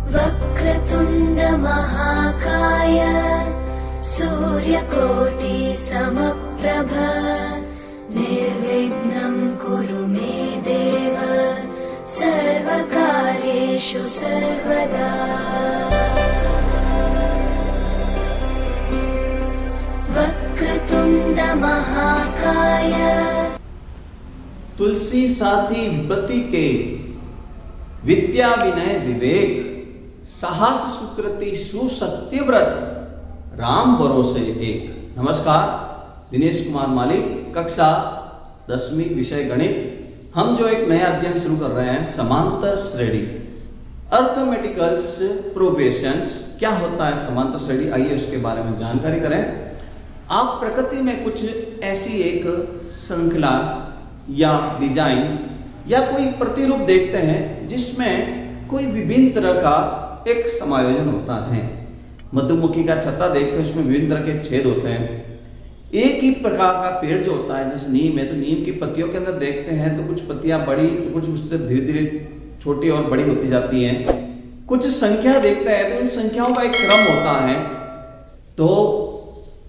वक्रतुण्ड महाकाय सूर्यकोटि समप्रभ निर्विघ्नं कुरु मे देव सर्वकार्येषु सर्वदा। वक्रतुण्ड महाकाय। तुलसी साथी विपत्ति के, विद्या विनय विवेक, साहस सुकृति सुसत्यव्रत, राम भरोसे एक। नमस्कार, दिनेश कुमार मालिक, कक्षा 10वीं, विषय गणित। हम जो एक नया अध्ययन शुरू कर रहे हैं, समांतर श्रेणी, अर्थमेटिकल्स प्रोग्रेशंस। क्या होता है समांतर श्रेणी, आइए उसके बारे में जानकारी करें। आप प्रकृति में कुछ ऐसी एक श्रृंखला या डिजाइन या कोई प्रतिरूप देखते हैं जिसमें कोई विभिन्न तरह का एक समायोजन होता है। मधुमक्खी का छत्ता देखते हैं, उसमें विभिन्न तरह के छेद होते हैं। एक ही प्रकार का पेड़ जो होता है, जैसे नीम है, तो नीम की पत्तियों के अंदर देखते हैं तो कुछ पत्तियां बड़ी, तो कुछ उससे धीरे धीरे छोटी और बड़ी होती जाती हैं। कुछ संख्या देखते हैं तो उन संख्याओं का एक क्रम होता है, तो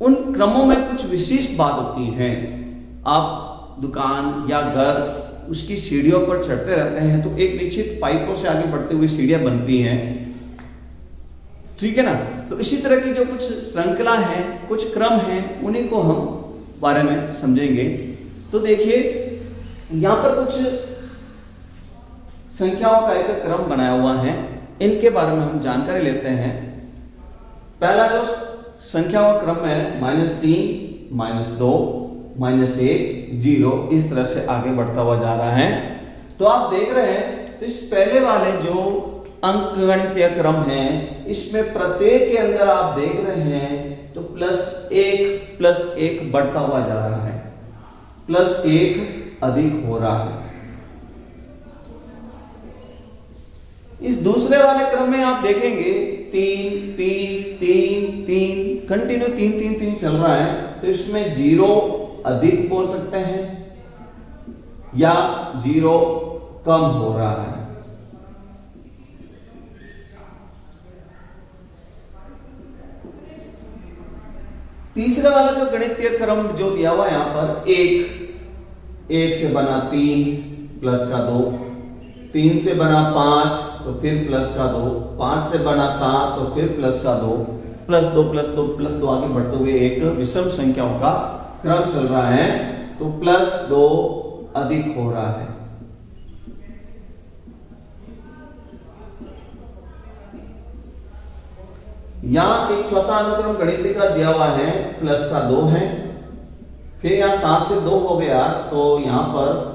उन क्रमों में कुछ विशेष बात होती है। आप दुकान या घर, उसकी सीढ़ियों पर चढ़ते रहते हैं तो एक निश्चित पाइपों से आगे बढ़ते हुए सीढ़ियां बनती हैं, ठीक है ना। तो इसी तरह की जो कुछ श्रृंखला है, कुछ क्रम है, उन्हीं को हम बारे में समझेंगे। तो देखिए, यहां पर कुछ संख्याओं का एक क्रम बनाया हुआ है, इनके बारे में हम जानकारी लेते हैं। पहला जो संख्याओं का क्रम है, -3, -2, -1, 0, इस तरह से आगे बढ़ता हुआ जा रहा है। तो आप देख रहे हैं, तो इस पहले वाले जो अंकगणितीय क्रम है, इसमें प्रत्येक के अंदर आप देख रहे हैं तो +1 बढ़ता हुआ जा रहा है, +1 अधिक हो रहा है। इस दूसरे वाले क्रम में आप देखेंगे 3, 3, 3, 3, कंटिन्यू 3, 3, 3 चल रहा है, तो इसमें 0 अधिक बोल सकते हैं या 0 कम हो रहा है। तीसरा वाला जो गणितीय क्रम जो दिया हुआ है यहां पर, 1 से बना 3 प्लस का 2, 3 से बना 5 तो फिर प्लस का 2, 5 से बना 7 तो फिर प्लस का 2, +2 +2 +2 आगे बढ़ते हुए एक विषम संख्याओं का क्रम चल रहा है, तो +2 अधिक हो रहा है। यहां एक चौथा अनुक्रम गणितीय का दिया हुआ है, +2 है, फिर यहां 7 से 2 हो गया, तो यहां पर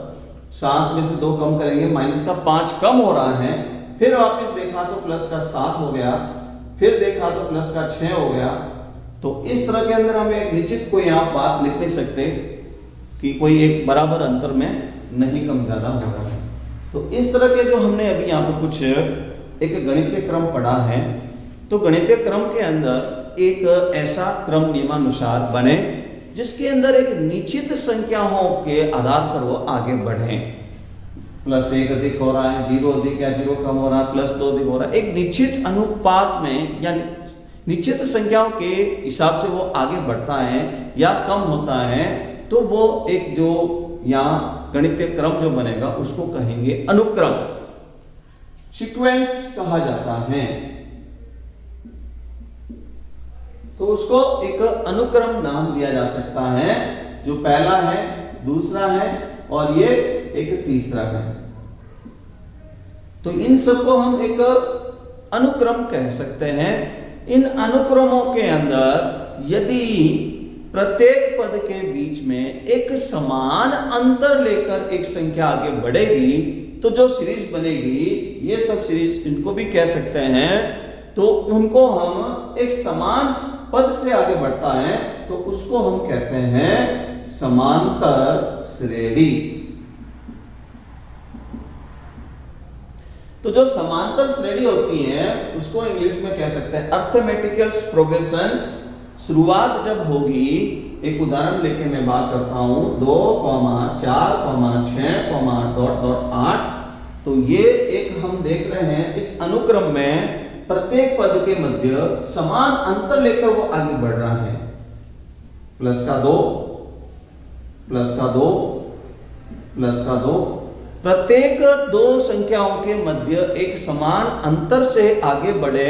7 में से 2 कम करेंगे, -5 कम हो रहा है। फिर वापस देखा तो +7 हो गया, फिर देखा तो +6 हो गया। तो इस तरह के अंदर हम एक निश्चित कोई यहां बात लिख नहीं सकते कि कोई एक बराबर अंतर में नहीं कम ज्यादा हो रहा है। तो इस तरह के जो हमने अभी यहां पर कुछ एक गणितीय क्रम पढ़ा है, तो गणितीय क्रम के अंदर एक ऐसा क्रम नियमानुसार बने जिसके अंदर एक निश्चित संख्याओं के आधार पर वो आगे बढ़े। +1 अधिक हो रहा है, 0 अधिक या 0 कम हो रहा है, +2 अधिक हो रहा है, एक निश्चित अनुपात में या निश्चित संख्याओं के हिसाब से वो आगे बढ़ता है या कम होता है, तो वो एक जो यहाँ गणितीय क्रम जो बनेगा उसको कहेंगे अनुक्रम, सीक्वेंस कहा जाता है। तो उसको एक अनुक्रम नाम दिया जा सकता है, जो पहला है, दूसरा है और ये एक तीसरा है। तो इन सबको हम एक अनुक्रम कह सकते हैं। इन अनुक्रमों के अंदर यदि प्रत्येक पद के बीच में एक समान अंतर लेकर एक संख्या आगे बढ़ेगी तो जो सीरीज बनेगी, ये सब सीरीज इनको भी कह सकते हैं, तो उनको हम एक समान पद से आगे बढ़ता है तो उसको हम कहते हैं समांतर श्रेणी। तो जो समांतर श्रेणी होती है उसको इंग्लिश में कह सकते हैं अर्थमेटिकल प्रोग्रेशंस। शुरुआत जब होगी, एक उदाहरण लेके मैं बात करता हूं, 2, 4, 6, 8, तो ये एक हम देख रहे हैं इस अनुक्रम में प्रत्येक पद के मध्य समान अंतर लेकर वो आगे बढ़ रहा है। प्लस का 2, प्लस का 2, प्लस का 2, प्रत्येक दो संख्याओं के मध्य एक समान अंतर से आगे बढ़े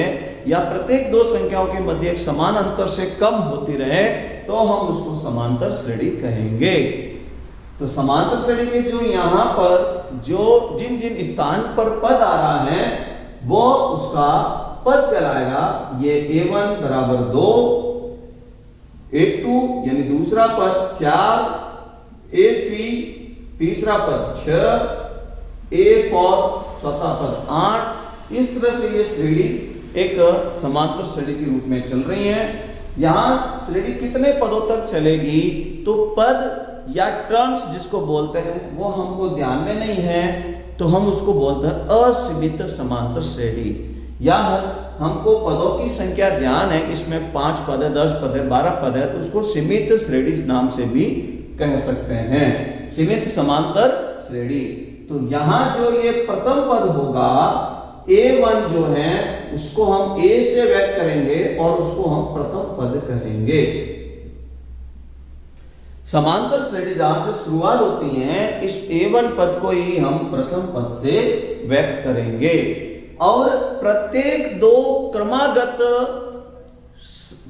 या प्रत्येक दो संख्याओं के मध्य एक समान अंतर से कम होती रहे तो हम उसको समांतर श्रेणी कहेंगे। तो समांतर श्रेणी में जो यहां पर जो जिन जिन स्थान पर पद आ रहा है वो उसका पद कहलाएगा। ये a1 बराबर 2, a2 यानी दूसरा पद 4, a3 तीसरा पद 6, a4 चौथा पद 8। इस तरह से ये श्रेणी एक समांतर श्रेणी के रूप में चल रही है। यहां श्रेणी कितने पदों तक चलेगी, तो पद या टर्म्स जिसको बोलते हैं वो हमको ध्यान में नहीं है, तो हम उसको बोलते हैं असीमित समांतर श्रेणी। या हमको पदों की संख्या ध्यान है, इसमें 5 पद है, 10 पद है, 12 पद है, तो उसको सीमित श्रेणी नाम से भी कह सकते हैं, सीमित समांतर श्रेणी। तो यहां जो ये प्रथम पद होगा a1 जो है उसको हम a से व्यक्त करेंगे और उसको हम प्रथम पद कहेंगे। समांतर श्रेणी जहां से शुरुआत होती है इस a1 पद को ही हम प्रथम पद से व्यक्त करेंगे और प्रत्येक दो क्रमागत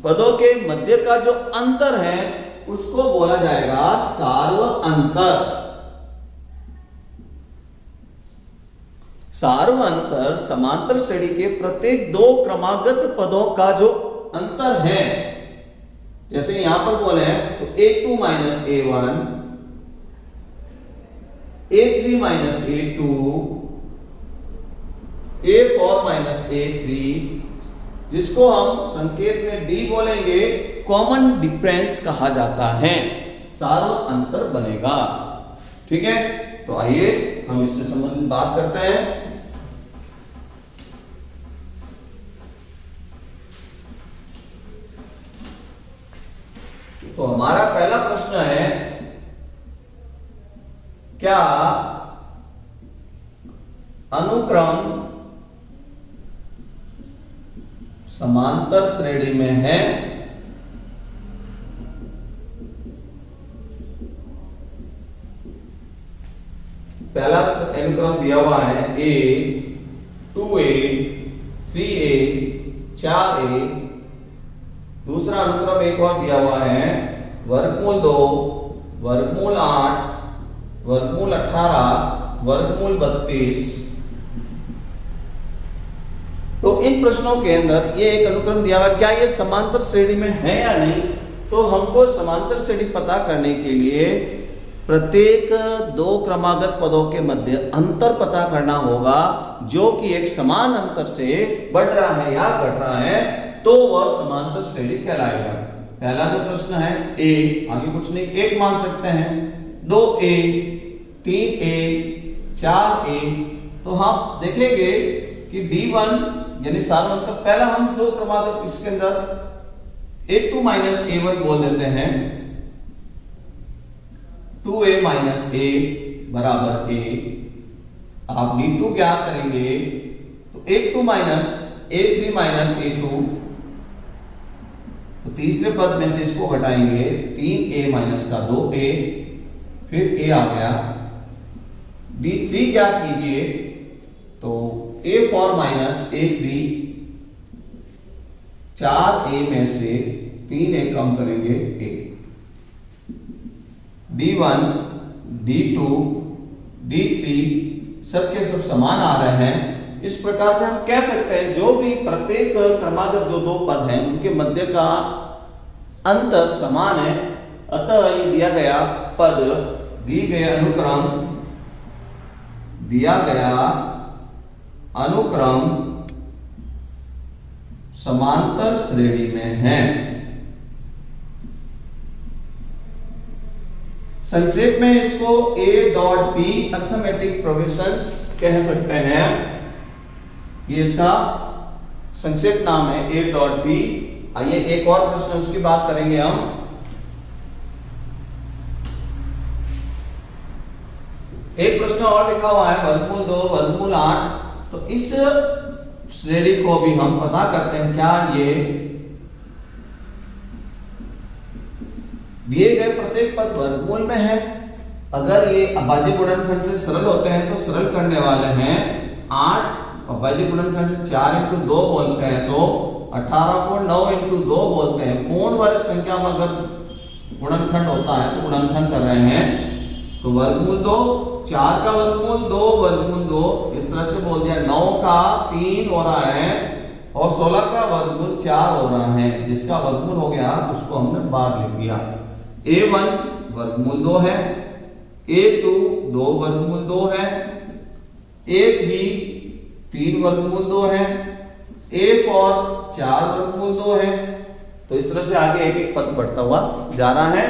पदों के मध्य का जो अंतर है उसको बोला जाएगा सार्व अंतर। सार्व अंतर समांतर श्रेणी के प्रत्येक दो क्रमागत पदों का जो अंतर है, जैसे यहां पर बोले तो a2 minus a1, a3 minus a2, a4 minus a3, जिसको हम संकेत में d बोलेंगे, कॉमन डिफरेंस कहा जाता है, सार्व अंतर बनेगा। ठीक है, तो आइए हम इससे संबंधित बात करते हैं। तो हमारा पहला प्रश्न है, क्या अनुक्रम समांतर श्रेणी में है? पहला अनुक्रम दिया हुआ है a, 2a, 3a, 4a। दूसरा अनुक्रम एक और दिया हुआ है वर्गमूल 2, वर्गमूल 8, वर्गमूल 18, वर्गमूल 32। तो इन प्रश्नों के अंदर ये एक अनुक्रम दिया हुआ, क्या ये समांतर श्रेणी में है या नहीं? तो हमको समांतर श्रेणी पता करने के लिए प्रत्येक दो क्रमागत पदों के मध्य अंतर पता करना होगा जो कि एक समान अंतर से बढ़ रहा है या घट रहा है, तो वह समांतर श्रेणी कहलाएगा। पहला जो प्रश्न है a, आगे कुछ नहीं, 1 मान सकते हैं, 2a, 3a, 4a। तो हम देखेंगे कि d1 यानी सार्व अंतर, पहला हम दो क्रमागत इसके अंदर a2 माइनस a1 बोल देते हैं, 2a माइनस a बराबर a। आप d2 ज्ञात करेंगे तो a2 minus a3 minus a2, तो तीसरे पद में से इसको घटाएंगे, 3a माइनस का 2a, फिर a आ गया। d3 ज्ञात कीजिए तो a4 माइनस a3, 4a में से 3a कम करेंगे a। d1, d2, d3 सबके सब समान आ रहे हैं। इस प्रकार से हम कह सकते हैं जो भी प्रत्येक क्रमागत जो दो पद हैं उनके मध्य का अंतर समान है, अतः ये दिया गया पद, दी गए अनुक्रम, दिया गया अनुक्रम समांतर श्रेणी में है। संक्षेप में इसको a.p अर्थमेटिक प्रोग्रेशंस कह सकते हैं। ये इसका संक्षिप्त नाम है a डॉट b। आइए एक और प्रश्न उसकी बात करेंगे हम। एक प्रश्न और लिखा हुआ है वर्गमूल 2 वर्गमूल 8। तो इस श्रेणी को भी हम पता करते हैं क्या ये दिए गए प्रत्येक पद वर्गमूल में है। अगर ये अभाज्य गुणनखंड से सरल होते हैं तो सरल करने वाले हैं 8 अभाज्य गुणनखंड से 4 इंटू 2 बोलते हैं तो 18 को 9 इंटू 2 बोलते हैं। पूर्ण वर्ग संख्या में अगर गुणनखंड होता है तो गुणनखंड कर रहे हैं तो वर्गमूल 2 4 का वर्गमूल 2 वर्गमूल 2 इस तरह से बोल दिया। 9 का 3 हो रहा है और 16 का वर्गमूल 4 हो रहा है। जिसका वर्गमूल हो गया उसको हमने बाहर लिख दिया। a1 वर्गमूल 2 है, a2 2 वर्गमूल 2 है, a3 3 वर्गमूल 2 है, a4 4 वर्गमूल 2 है। तो इस तरह से आगे एक एक पद बढ़ता हुआ जा रहा है।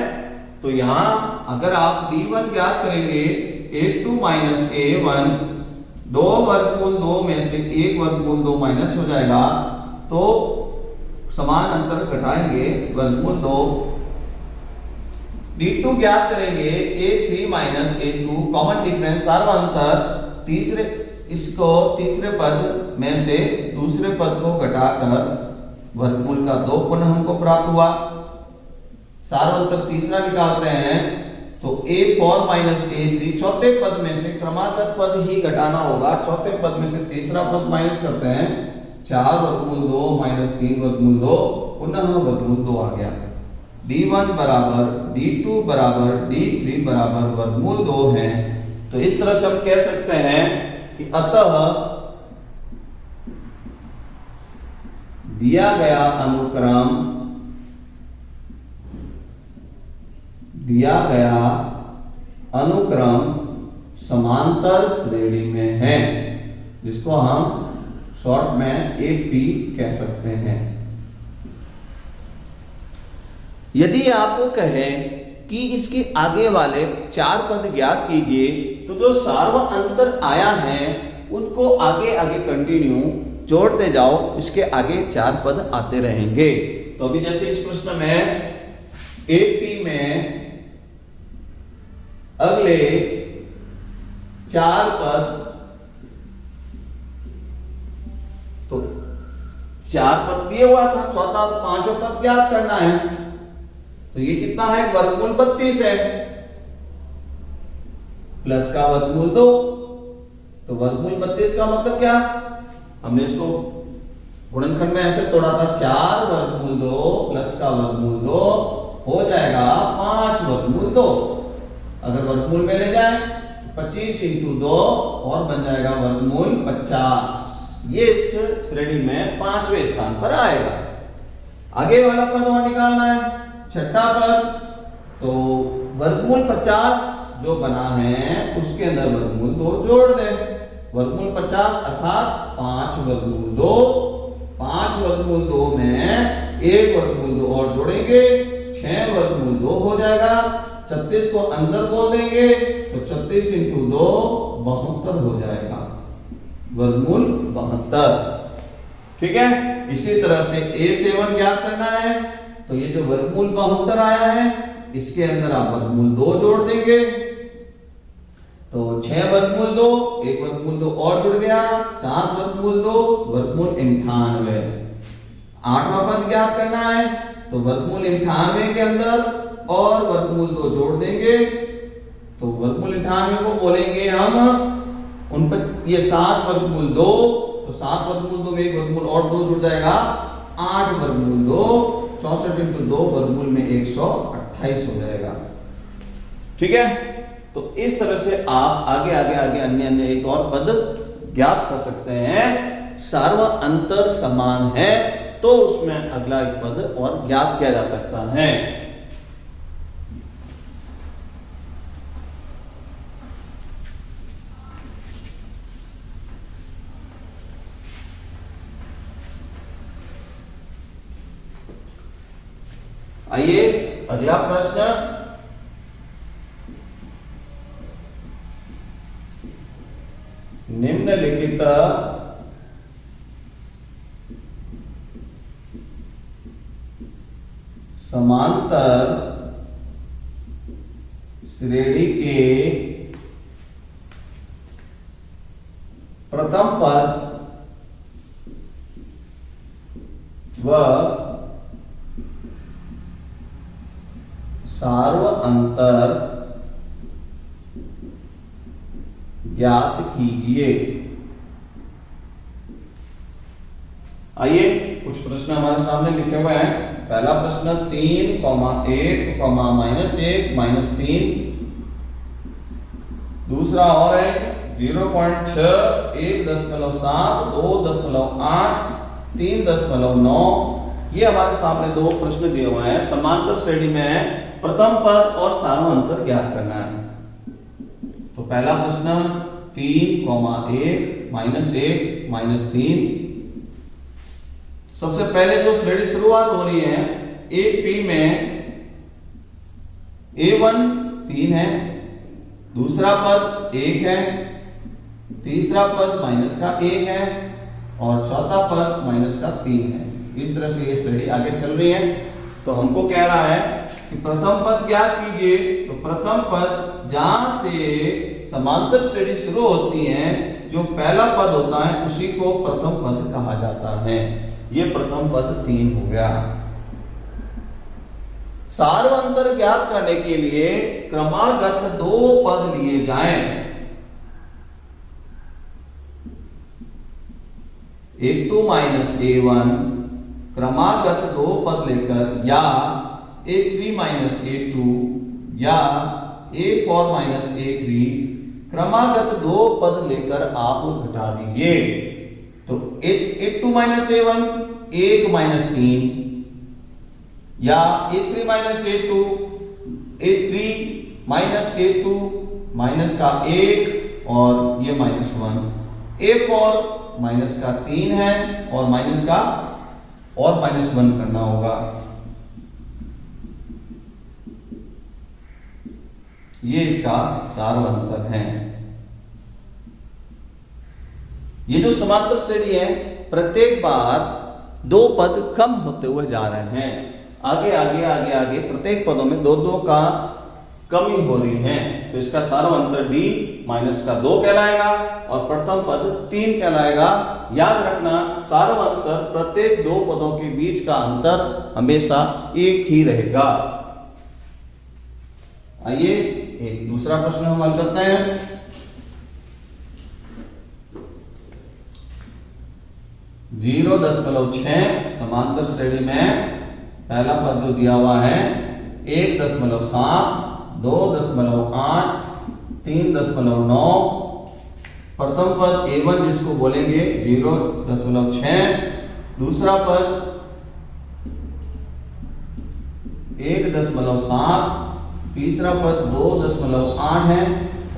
तो यहां अगर आप d1 ज्ञात करेंगे a2 माइनस a1 2 वर्गमूल 2 में से 1 वर्गमूल 2 माइनस हो जाएगा तो समान अंतर घटाएंगे वर्गमूल 2। d2 ज्ञात करेंगे a3 minus a2 common difference सार्वअंतर तीसरे पद में से दूसरे पद को घटाकर वर्गमूल का 2 पुनः हमको प्राप्त हुआ। सार्वअंतर तीसरा निकालते हैं तो a4 माइनस a3 चौथे पद में से क्रमागत पद ही घटाना होगा। चौथे पद में से तीसरा पद माइनस करते हैं 4 वर्गमूल 2 माइनस 3 वर्गमूल 2 पुनः वर्गमूल 2 आ गया। d1 बराबर d2 बराबर d3 बराबर वर्गमूल 2 है। तो इस तरह से हम कह सकते हैं कि अतः दिया गया अनुक्रम समांतर श्रेणी में है, जिसको हम शॉर्ट में AP कह सकते हैं। यदि आपको कहे कि इसके आगे वाले 4 पद ज्ञात कीजिए तो जो सार्वअंतर आया है उनको आगे आगे कंटिन्यू जोड़ते जाओ, इसके आगे 4 पद आते रहेंगे। तो अभी जैसे इस प्रश्न में AP में अगले 4 पद, तो 4 पद दिए हुआ था, चौथा 5वां पद ज्ञात करना है। तो ये कितना है वर्गमूल 32 है प्लस का वर्गमूल 2। तो वर्गमूल 32 का मतलब क्या, हमने इसको गुणनखंड में ऐसे तोड़ा था 4 वर्गमूल 2 प्लस का वर्गमूल 2 हो जाएगा 5 वर्गमूल 2। अगर वर्गमूल में ले जाए 25 इंटू 2 और बन जाएगा वर्गमूल 50। ये इस श्रेणी में 5वें स्थान पर आएगा। आगे वाला पद और निकालना है, छठा पद। तो वर्गमूल 50 जो बना है उसके अंदर वर्गमूल 2 जोड़ दे। वर्गमूल 50 अर्थात 5 वर्गमूल 2। 5 वर्गमूल 2 में 1 वर्गमूल 2 और जोड़ेंगे 6 वर्गमूल 2 हो जाएगा। 36 को अंदर बोल देंगे तो 36 इंटू 2 72 हो जाएगा, वर्गमूल 72। ठीक है। इसी तरह से A7 ज्ञात करना है। तो ये जो वर्गमूल 72 आया है इसके अंदर आप वर्गमूल 2 जोड़ देंगे तो 6 वर्गमूल 2, 1 वर्गमूल 2 और जुड़ गया 7 वर्गमूल 2, वर्गमूल 98। 8वां पद ज्ञात करना है तो वर्गमूल 98 के अंदर और वर्गमूल 2 जोड़ देंगे तो वर्गमूल 98 को बोलेंगे हम उन पर ये 7 वर्गमूल 2। तो 7 वर्गमूल 2 में 1 वर्गमूल और 2 जुड़ जाएगा 8 वर्गमूल 2। 64 इंटू 2 वर्गमूल में 128 हो जाएगा। ठीक है। तो इस तरह से आप आगे आगे आगे अन्य एक और पद ज्ञात कर सकते हैं। सार्वअंतर समान है तो उसमें अगला एक पद और ज्ञात किया जा सकता है। आइए अगला प्रश्न, निम्नलिखित समांतर श्रेणी के प्रथम पद व सार्व अंतर ज्ञात कीजिए। आइए कुछ प्रश्न हमारे सामने लिखे हुए हैं। पहला प्रश्न 3, 1, -1, -3। दूसरा और है 0.6, 1.7, 2.8, 3.9। ये हमारे सामने दो प्रश्न दिए हुए हैं। समांतर श्रेणी में प्रथम पद और सार्वअंतर ज्ञात करना है। तो पहला प्रश्न 3, 1, -1, -3। सबसे पहले जो श्रेणी शुरुआत हो रही है, एक पी में A1 3 है, दूसरा पद 1 है, तीसरा पद -1 है और चौथा पद -3 है। इस तरह से ये श्रेणी आगे चल रही है। तो हमको कह रहा है कि प्रथम पद ज्ञात कीजिए। तो प्रथम पद जहां से समांतर श्रेणी शुरू होती है, जो पहला पद होता है उसी को प्रथम पद कहा जाता है। ये प्रथम पद 3 हो गया। सार्वअंतर ज्ञात करने के लिए क्रमागत 2 पद लिए जाएं। A2 - A1 क्रमागत 2 पद लेकर, या A3 - A2 या A4 - A3 क्रमागत 2 पद लेकर आप घटा दीजिए। तो A2 - A1 1 - 3 या A3 - A2 A3 - A2 -1 और ये -1। A4 -3 है और -1 करना होगा। ये इसका सार्वअंतर है। ये जो समांतर श्रेणी है, प्रत्येक बार 2 पद कम होते हुए जा रहे हैं। आगे आगे आगे आगे प्रत्येक पदों में 2 का कमी हो रही है। तो इसका सार्वअंतर D -2 कहलाएगा और प्रथम पद 3 कहलाएगा। याद रखना, सार्वअंतर प्रत्येक 2 पदों के बीच का अंतर हमेशा 1 ही रहेगा। आइए एक दूसरा प्रश्न हम हल करते हैं। जीरो 0.6 समांतर श्रेणी में पहला पद जो दिया हुआ है 1.7, 2.8, 3.9। प्रथम पद A1 जिसको बोलेंगे 0.6, दूसरा पद 1.7, तीसरा पद 2.8 है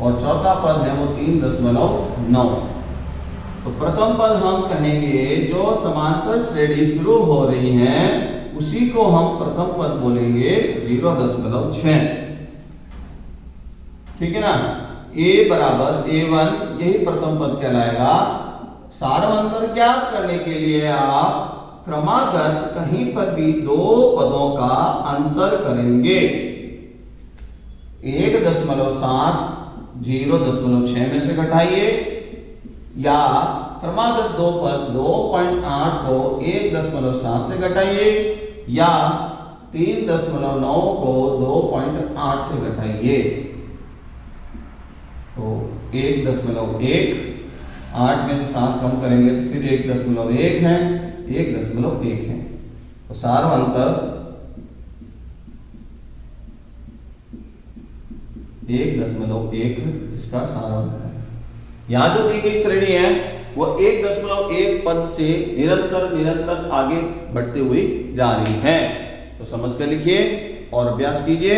और चौथा पद है वो 3.9। तो प्रथम पद हम कहेंगे जो समांतर श्रेणी शुरू हो रही है उसी को हम प्रथम पद बोलेंगे 0.6। ठीक है ना। A बराबर A1 यही प्रथम पद कहलाएगा। सार्वअंतर ज्ञात करने के लिए आप क्रमागत कहीं पर भी 2 पदों का अंतर करेंगे। 1.7 0.6 में से घटाइए, या क्रमागत 2 पद 2.8 को 1.7 से घटाइए, या 3.9 को 2.8 से घटाइए। तो 1.1, 8 में से 7 कम करेंगे तो फिर 1.1 है, 1.1 है। तो सार्वअंतर 1.1 इसका सार्वअंतर है। यहां जो दी गई श्रेणी है वो 1.1 पद से निरंतर आगे बढ़ते हुए जा रही है। तो समझ कर लिखिए और अभ्यास कीजिए।